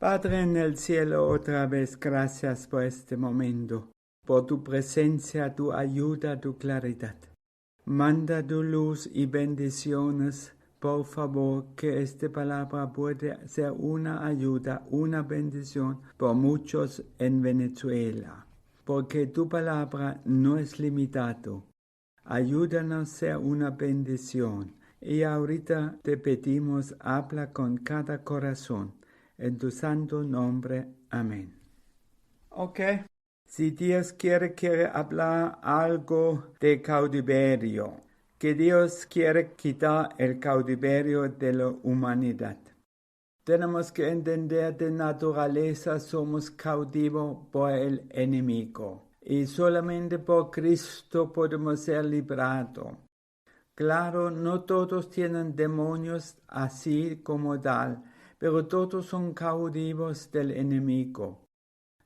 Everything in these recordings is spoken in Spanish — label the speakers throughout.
Speaker 1: Padre en el cielo, otra vez gracias por este momento, por tu presencia, tu ayuda, tu claridad. Manda tu luz y bendiciones, por favor, que esta palabra pueda ser una ayuda, una bendición por muchos en Venezuela, porque tu palabra no es limitado. Ayúdanos a ser una bendición. Y ahorita te pedimos, habla con cada corazón. En tu santo nombre. Amén. Ok. Si Dios quiere hablar algo de cautiverio, que Dios quiere quitar el cautiverio de la humanidad. Tenemos que entender de naturaleza somos cautivos por el enemigo y solamente por Cristo podemos ser librados. Claro, no todos tienen demonios así como tal, pero todos son cautivos del enemigo.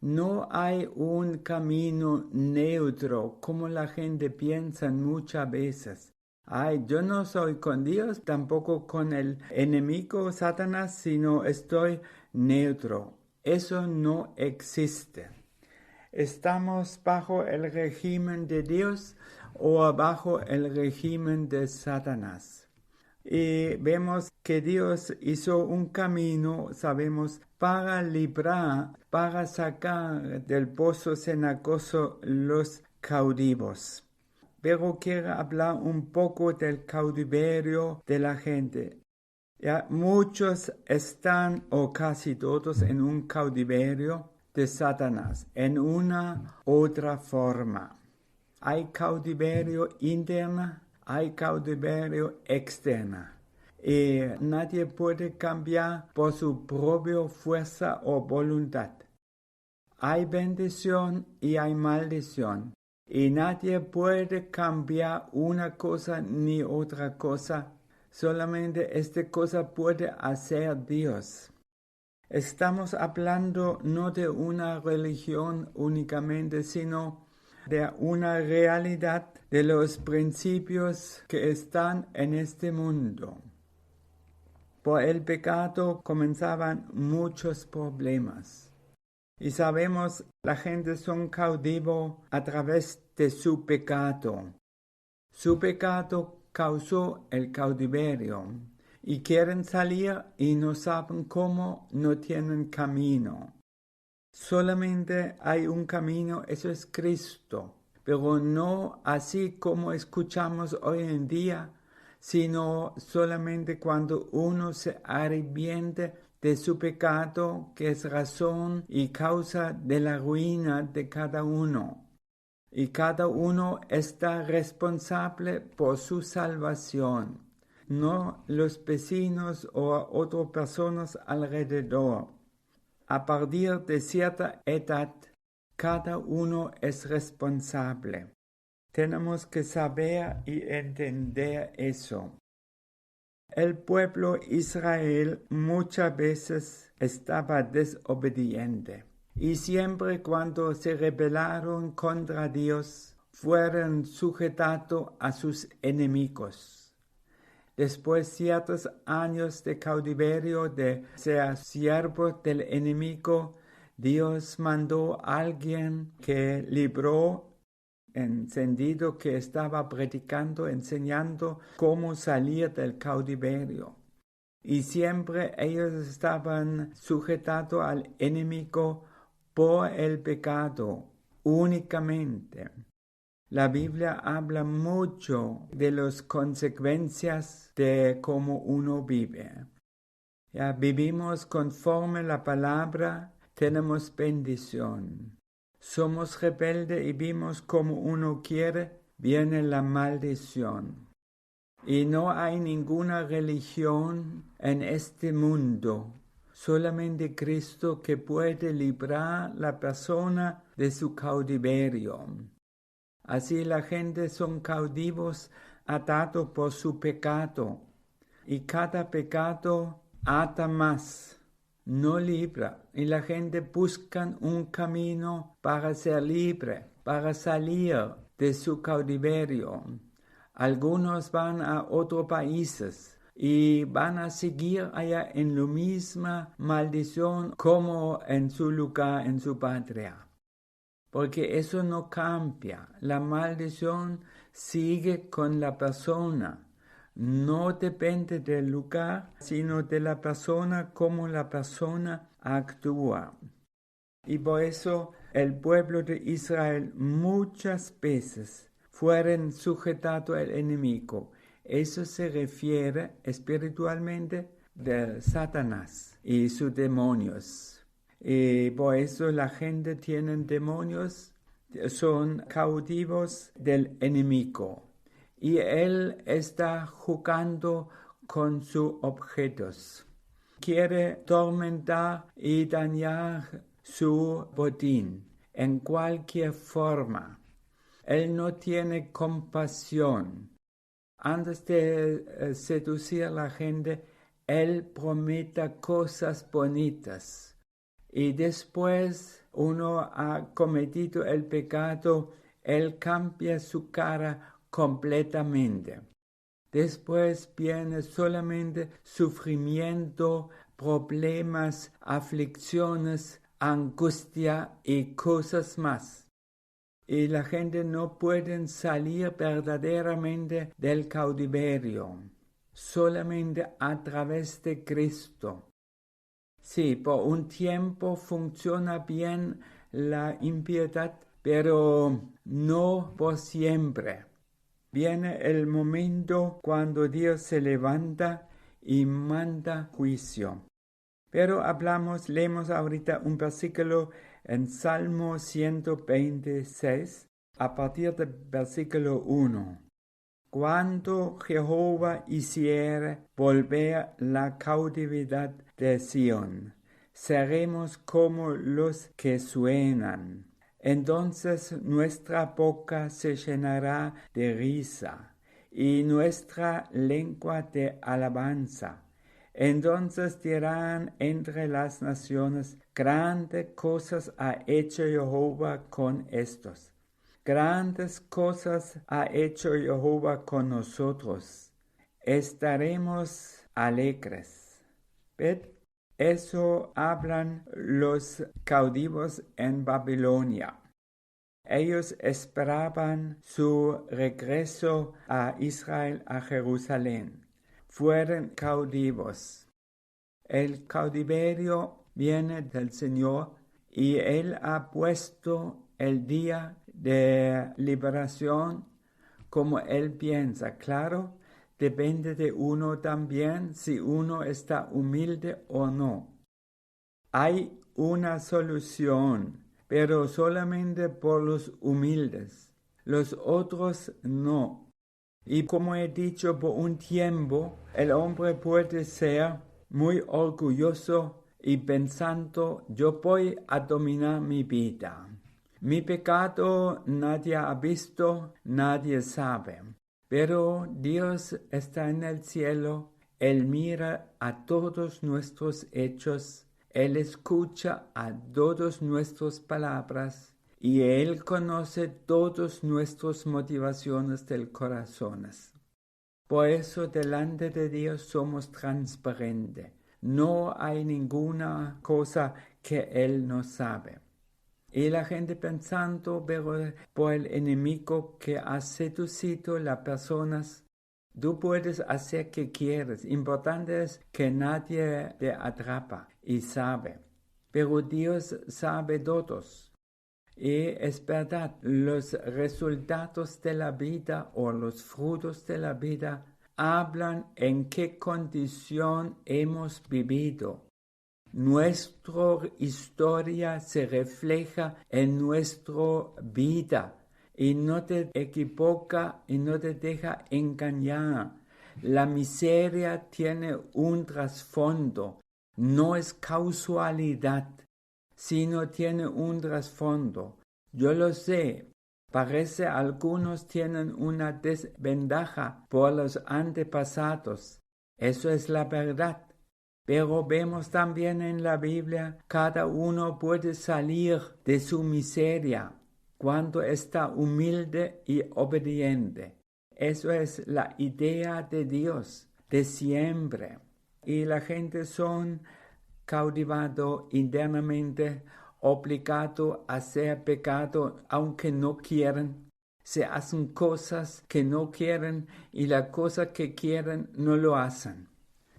Speaker 1: No hay un camino neutro como la gente piensa muchas veces. Ay, yo no soy con Dios, tampoco con el enemigo Satanás, sino estoy neutro. Eso no existe. ¿Estamos bajo el régimen de Dios o bajo el régimen de Satanás? Y vemos que Dios hizo un camino, sabemos, para librar, para sacar del pozo cenagoso los cautivos. Pero quiero hablar un poco del cautiverio de la gente. Ya, muchos están, o casi todos, en un cautiverio de Satanás, en una otra forma. Hay cautiverio interno, hay cautiverio externo. Y nadie puede cambiar por su propia fuerza o voluntad. Hay bendición y hay maldición. Y nadie puede cambiar una cosa ni otra cosa. Solamente esta cosa puede hacer Dios. Estamos hablando no de una religión únicamente, sino de una realidad de los principios que están en este mundo. Por el pecado comenzaban muchos problemas. Y sabemos, la gente son cautivo a través de su pecado. Su pecado causó el cautiverio. Y quieren salir y no saben cómo, no tienen camino. Solamente hay un camino, eso es Cristo, pero no así como escuchamos hoy en día, sino solamente cuando uno se arrepiente de su pecado, que es razón y causa de la ruina de cada uno. Y cada uno está responsable por su salvación, no los vecinos o otras personas alrededor. A partir de cierta edad, cada uno es responsable. Tenemos que saber y entender eso. El pueblo Israel muchas veces estaba desobediente y siempre cuando se rebelaron contra Dios fueron sujetados a sus enemigos. Después de ciertos años de cautiverio, de ser siervo del enemigo, Dios mandó a alguien que libró, en sentido que estaba predicando, enseñando cómo salir del cautiverio. Y siempre ellos estaban sujetados al enemigo por el pecado, únicamente. La Biblia habla mucho de las consecuencias de cómo uno vive. Ya vivimos conforme la palabra, tenemos bendición. Somos rebeldes y vivimos como uno quiere, viene la maldición. Y no hay ninguna religión en este mundo, solamente Cristo que puede librar a la persona de su cautiverio. Así la gente son cautivos atados por su pecado, y cada pecado ata más, no libra, y la gente busca un camino para ser libre, para salir de su cautiverio. Algunos van a otros países, y van a seguir allá en la misma maldición como en su lugar, en su patria. Porque eso no cambia. La maldición sigue con la persona. No depende del lugar, sino de la persona, cómo la persona actúa. Y por eso el pueblo de Israel muchas veces fueron sujetados al enemigo. Eso se refiere espiritualmente de Satanás y sus demonios. Y por eso la gente tiene demonios, son cautivos del enemigo. Y él está jugando con sus objetos. Quiere tormentar y dañar su botín en cualquier forma. Él no tiene compasión. Antes de seducir a la gente, él promete cosas bonitas. Y después uno ha cometido el pecado, él cambia su cara completamente. Después viene solamente sufrimiento, problemas, aflicciones, angustia y cosas más. Y la gente no puede salir verdaderamente del cautiverio, solamente a través de Cristo. Sí, por un tiempo funciona bien la impiedad, pero no por siempre. Viene el momento cuando Dios se levanta y manda juicio. Pero leemos ahorita un versículo en Salmo 126, a partir del versículo 1. Cuando Jehová hiciere volver la cautividad de Sión, seremos como los que suenan. Entonces nuestra boca se llenará de risa y nuestra lengua de alabanza. Entonces dirán entre las naciones, grandes cosas ha hecho Jehová con estos. Grandes cosas ha hecho Jehová con nosotros. Estaremos alegres. ¿Ved? Eso hablan los cautivos en Babilonia. Ellos esperaban su regreso a Israel, a Jerusalén. Fueron cautivos. El cautiverio viene del Señor y Él ha puesto el día de liberación como Él piensa. Claro, depende de uno también si uno está humilde o no. Hay una solución, pero solamente por los humildes. Los otros no. Y como he dicho, por un tiempo el hombre puede ser muy orgulloso y pensando, yo voy a dominar mi vida. Mi pecado nadie ha visto, nadie sabe. Pero Dios está en el cielo, Él mira a todos nuestros hechos, Él escucha a todas nuestras palabras y Él conoce todas nuestras motivaciones del corazón. Por eso delante de Dios somos transparentes. No hay ninguna cosa que Él no sabe. Y la gente pensando por el enemigo que ha seducido a las personas, tú puedes hacer que quieres. Importante es que nadie te atrapa y sabe. Pero Dios sabe todos. Y es verdad, los resultados de la vida o los frutos de la vida hablan en qué condición hemos vivido. Nuestra historia se refleja en nuestra vida y no te equivoca y no te deja engañar. La miseria tiene un trasfondo, no es casualidad, sino tiene un trasfondo. Yo lo sé, parece algunos tienen una desventaja por los antepasados. Eso es la verdad. Pero vemos también en la Biblia, cada uno puede salir de su miseria cuando está humilde y obediente. Eso es la idea de Dios. de siempre. Y la gente son cautivado internamente, obligado a hacer pecado aunque no quieren. Se hacen cosas que no quieren y las cosas que quieren no lo hacen.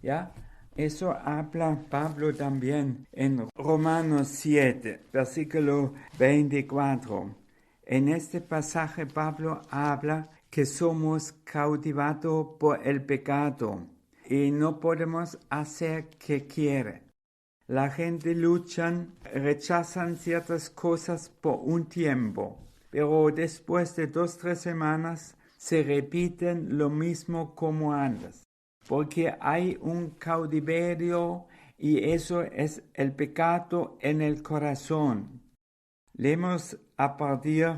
Speaker 1: ¿Ya? Eso habla Pablo también en Romanos 7, versículo 24. En este pasaje Pablo habla que somos cautivados por el pecado y no podemos hacer que quiere. La gente lucha, rechazan ciertas cosas por un tiempo, pero después de 2-3 semanas se repiten lo mismo como antes, porque hay un cautiverio y eso es el pecado en el corazón. Leemos a partir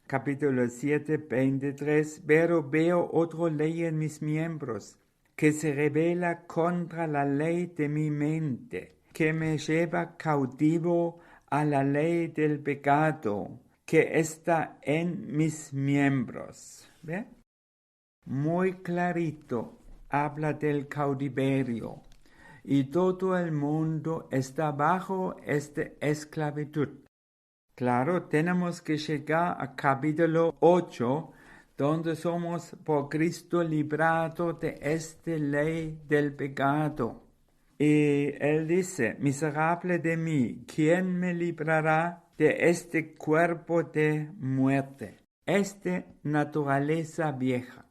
Speaker 1: capítulo 7, 23, pero veo otra ley en mis miembros, que se rebela contra la ley de mi mente, que me lleva cautivo a la ley del pecado, que está en mis miembros. ¿Ve? Muy clarito habla del cautiverio, y todo el mundo está bajo esta esclavitud. Claro, tenemos que llegar a capítulo 8, donde somos por Cristo librados de esta ley del pecado. Y Él dice, miserable de mí, ¿quién me librará de este cuerpo de muerte? Esta naturaleza vieja.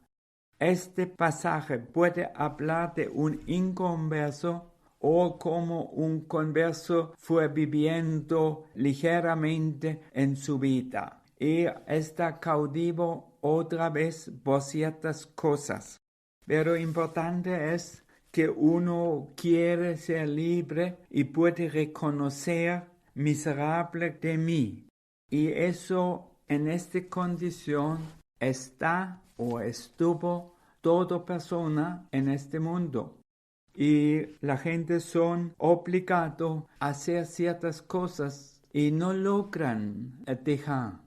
Speaker 1: Este pasaje puede hablar de un inconverso o como un converso fue viviendo ligeramente en su vida y está cautivo otra vez por ciertas cosas. Pero importante es que uno quiere ser libre y puede reconocer miserable de mí. Y eso en esta condición está o estuvo toda persona en este mundo. Y la gente son obligados a hacer ciertas cosas y no logran dejar.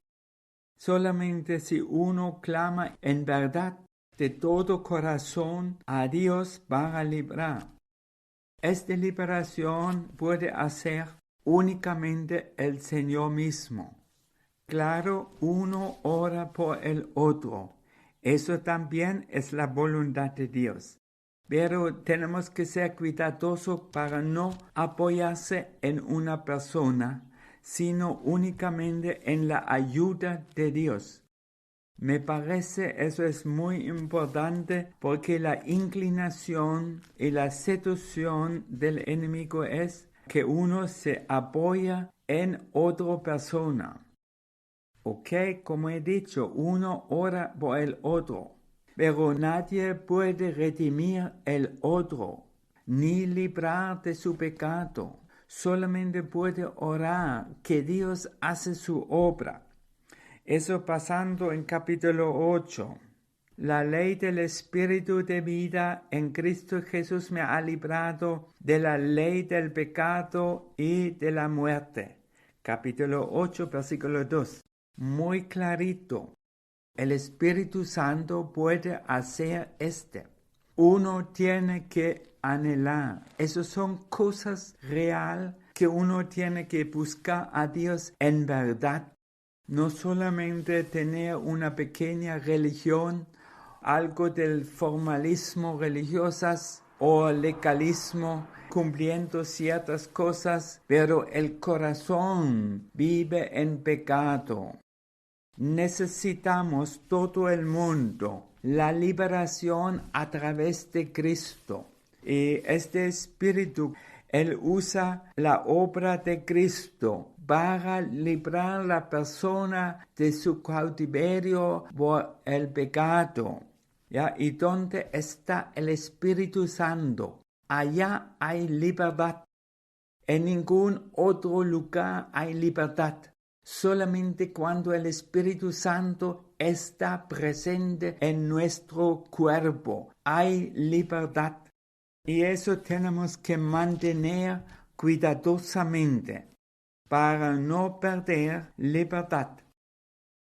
Speaker 1: Solamente si uno clama en verdad de todo corazón a Dios para librar. Esta liberación puede hacer únicamente el Señor mismo. Claro, uno ora por el otro. Eso también es la voluntad de Dios. Pero tenemos que ser cuidadosos para no apoyarse en una persona, sino únicamente en la ayuda de Dios. Me parece eso es muy importante porque la inclinación y la seducción del enemigo es que uno se apoya en otra persona. Ok, como he dicho, uno ora por el otro. Pero nadie puede redimir el otro, ni librar de su pecado. Solamente puede orar que Dios hace su obra. Eso pasando en capítulo 8. La ley del Espíritu de vida en Cristo Jesús me ha librado de la ley del pecado y de la muerte. Capítulo 8, versículo 2. Muy clarito. El Espíritu Santo puede hacer Uno tiene que anhelar. Esas son cosas reales que uno tiene que buscar a Dios en verdad. No solamente tener una pequeña religión, algo del formalismo religiosas o legalismo, cumpliendo ciertas cosas, pero el corazón vive en pecado. Necesitamos todo el mundo la liberación a través de Cristo. Y este Espíritu, Él usa la obra de Cristo para librar a la persona de su cautiverio por el pecado. ¿Ya? Y donde está el Espíritu Santo, allá hay libertad. En ningún otro lugar hay libertad. Solamente cuando el Espíritu Santo está presente en nuestro cuerpo hay libertad. Y eso tenemos que mantener cuidadosamente para no perder libertad.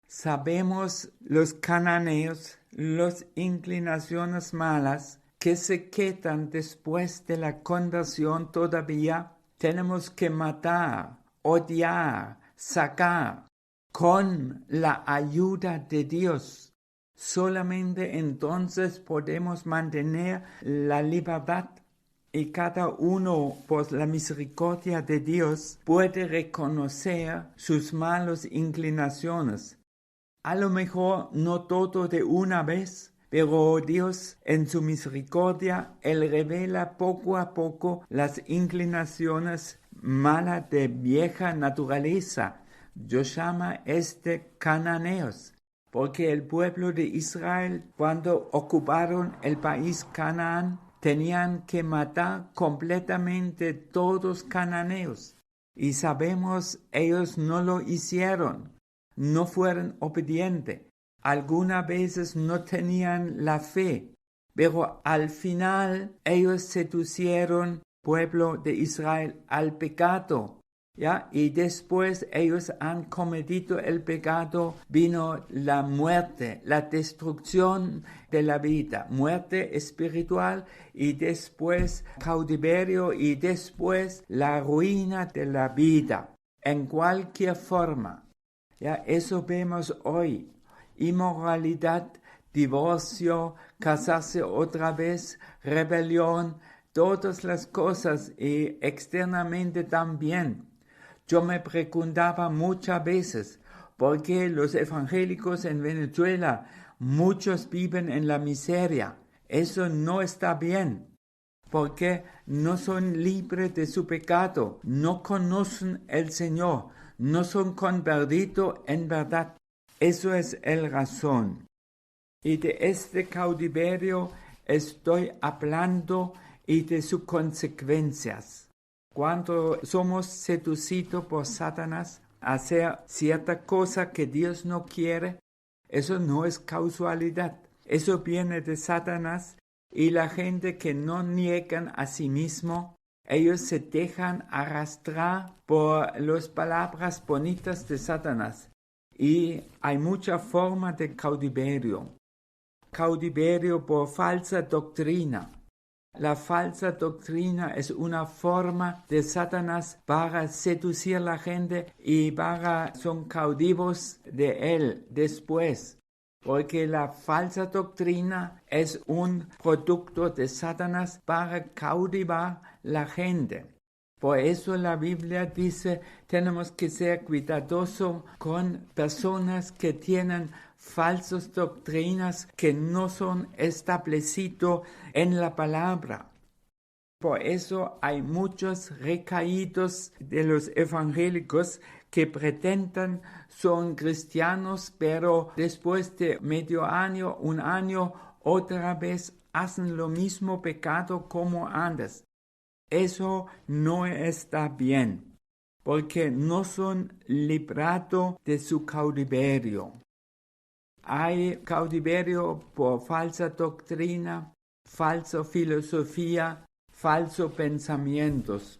Speaker 1: Sabemos los cananeos, las inclinaciones malas que se quedan después de la conversión todavía, tenemos que matar, odiar, sacar con la ayuda de Dios. Solamente entonces podemos mantener la libertad y cada uno, por la misericordia de Dios, puede reconocer sus malas inclinaciones. A lo mejor no todo de una vez, pero Dios en su misericordia, Él revela poco a poco las inclinaciones malas de vieja naturaleza. Yo llamo cananeos, porque el pueblo de Israel, cuando ocuparon el país Canaán, tenían que matar completamente todos cananeos. Y sabemos, ellos no lo hicieron, no fueron obedientes. Algunas veces no tenían la fe, pero al final ellos seducieron pueblo de Israel al pecado. ¿Ya? Y después ellos han cometido el pecado, vino la muerte, la destrucción de la vida, muerte espiritual y después cautiverio y después la ruina de la vida. En cualquier forma, ¿ya? Eso vemos hoy. Inmoralidad, divorcio, casarse otra vez, rebelión, todas las cosas y externamente también. Yo me preguntaba muchas veces por qué los evangélicos en Venezuela, muchos viven en la miseria. Eso no está bien, porque no son libres de su pecado, no conocen el Señor, no son convertidos en verdad. Eso es la razón. Y de este cautiverio estoy hablando y de sus consecuencias. Cuando somos seducidos por Satanás a hacer cierta cosa que Dios no quiere, eso no es casualidad. Eso viene de Satanás y la gente que no niegan a sí mismo, ellos se dejan arrastrar por las palabras bonitas de Satanás. Y hay muchas formas de cautiverio. Cautiverio por falsa doctrina. La falsa doctrina es una forma de Satanás para seducir a la gente y son cautivos de él después. Porque la falsa doctrina es un producto de Satanás para cautivar la gente. Por eso la Biblia dice, tenemos que ser cuidadosos con personas que tienen falsas doctrinas que no son establecidas en la palabra. Por eso hay muchos recaídos de los evangélicos que pretenden son cristianos, pero después de medio año, un año, otra vez hacen lo mismo pecado como antes. Eso no está bien, porque no son librados de su cautiverio. Hay cautiverio por falsa doctrina, falsa filosofía, falsos pensamientos.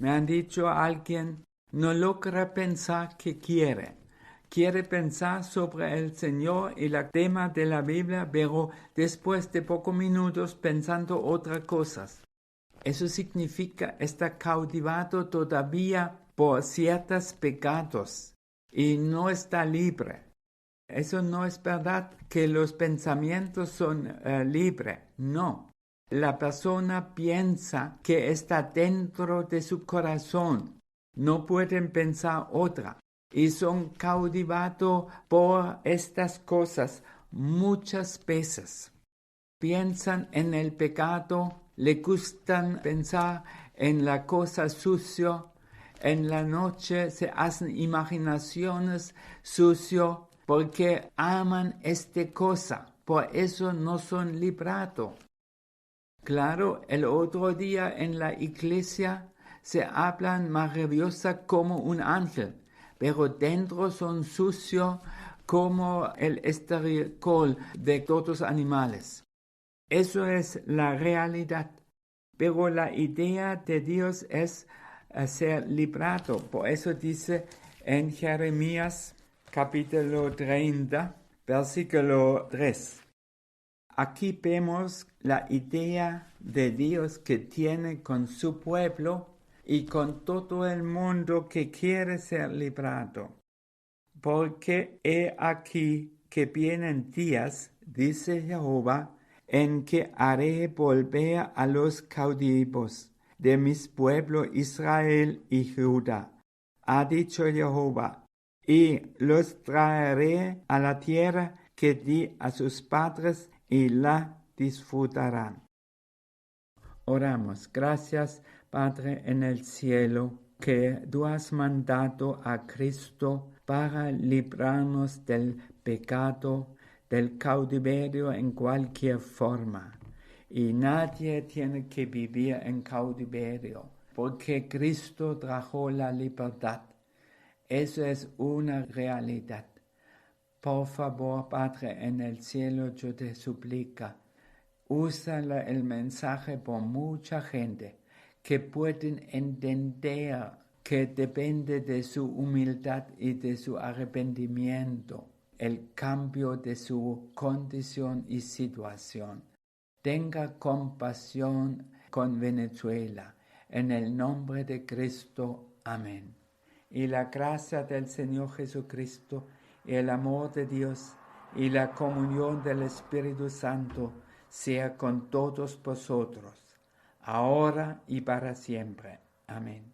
Speaker 1: Me han dicho alguien, no logra pensar que quiere. Quiere pensar sobre el Señor y el tema de la Biblia, pero después de pocos minutos pensando otras cosas. Eso significa estar cautivado todavía por ciertos pecados y no está libre. Eso no es verdad que los pensamientos son libres. No. La persona piensa que está dentro de su corazón. No pueden pensar otra. Y son cautivados por estas cosas muchas veces. Piensan en el pecado, le gustan pensar en la cosa sucia, en la noche se hacen imaginaciones sucias porque aman esta cosa, por eso no son librados. Claro, el otro día en la iglesia se hablan maravillosa como un ángel, pero dentro son sucios como el estiércol de todos los animales. Eso es la realidad, pero la idea de Dios es ser librado. Por eso dice en Jeremías capítulo 30, versículo 3. Aquí vemos la idea de Dios que tiene con su pueblo y con todo el mundo que quiere ser librado. Porque he aquí que vienen días, dice Jehová, en que haré volver a los cautivos de mis pueblos Israel y Judá, ha dicho Jehová, y los traeré a la tierra que di a sus padres y la disfrutarán. Oramos. Gracias, Padre en el cielo, que tú has mandado a Cristo para librarnos del pecado, del cautiverio en cualquier forma. Y nadie tiene que vivir en cautiverio, porque Cristo trajo la libertad. Eso es una realidad. Por favor, Padre en el cielo, yo te suplico, usa el mensaje por mucha gente que pueden entender que depende de su humildad y de su arrepentimiento el cambio de su condición y situación. Tenga compasión con Venezuela. En el nombre de Cristo. Amén. Y la gracia del Señor Jesucristo, y el amor de Dios, y la comunión del Espíritu Santo, sea con todos vosotros, ahora y para siempre. Amén.